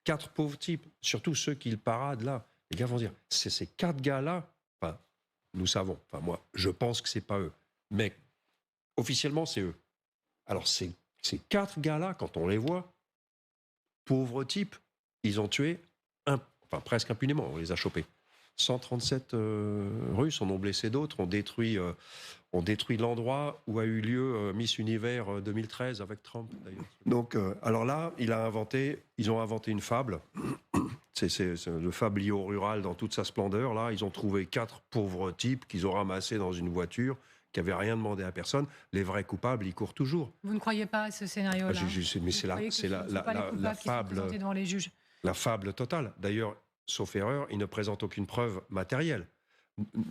4 pauvres types, surtout ceux qui le paradent là. Les gars vont dire, c'est ces 4 gars-là, enfin, nous savons, enfin moi, je pense que c'est pas eux, mais officiellement c'est eux. Alors ces 4 gars-là, quand on les voit, pauvres types, ils ont tué, enfin presque impunément, on les a chopés. 137 Russes, en ont blessé d'autres, ont détruit l'endroit où a eu lieu Miss Univers 2013 avec Trump, d'ailleurs. Donc, alors là, ils ont inventé une fable. C'est le fabliau rural dans toute sa splendeur. Là, ils ont trouvé 4 pauvres types qu'ils ont ramassés dans une voiture, qui n'avaient rien demandé à personne. Les vrais coupables, ils courent toujours. Vous ne croyez pas à ce scénario-là? Mais c'est la fable, devant les juges. La fable totale. D'ailleurs, sauf erreur, ils ne présentent aucune preuve matérielle.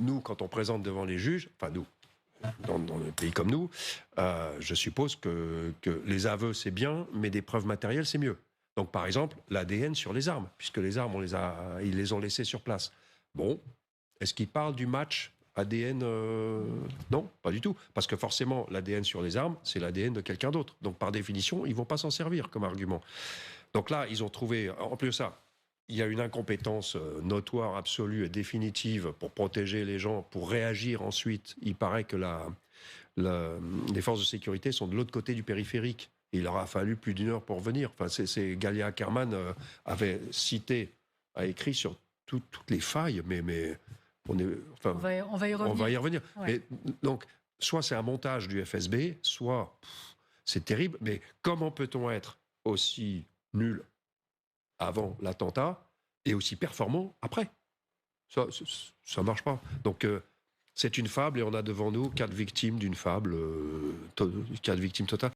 Nous, quand on présente devant les juges, enfin nous, dans un pays comme nous, je suppose que les aveux, c'est bien, mais des preuves matérielles, c'est mieux. Donc, par exemple, l'ADN sur les armes, puisque les armes, ils les ont laissées sur place. Bon, est-ce qu'ils parlent du match ADN Non, pas du tout. Parce que forcément, l'ADN sur les armes, c'est l'ADN de quelqu'un d'autre. Donc, par définition, ils ne vont pas s'en servir comme argument. Donc là, ils ont trouvé, en plus de ça, il y a une incompétence notoire, absolue et définitive pour protéger les gens, pour réagir ensuite. Il paraît que les forces de sécurité sont de l'autre côté du périphérique. Et il leur a fallu plus d'1 heure pour venir. Enfin, Galia Ackerman avait écrit sur toutes les failles, mais on va y revenir. Ouais. Mais, donc, soit c'est un montage du FSB, soit c'est terrible, mais comment peut-on être aussi nul avant l'attentat et aussi performant après? Ça marche pas. Donc, c'est une fable et on a devant nous 4 victimes d'une fable, 4 victimes totales.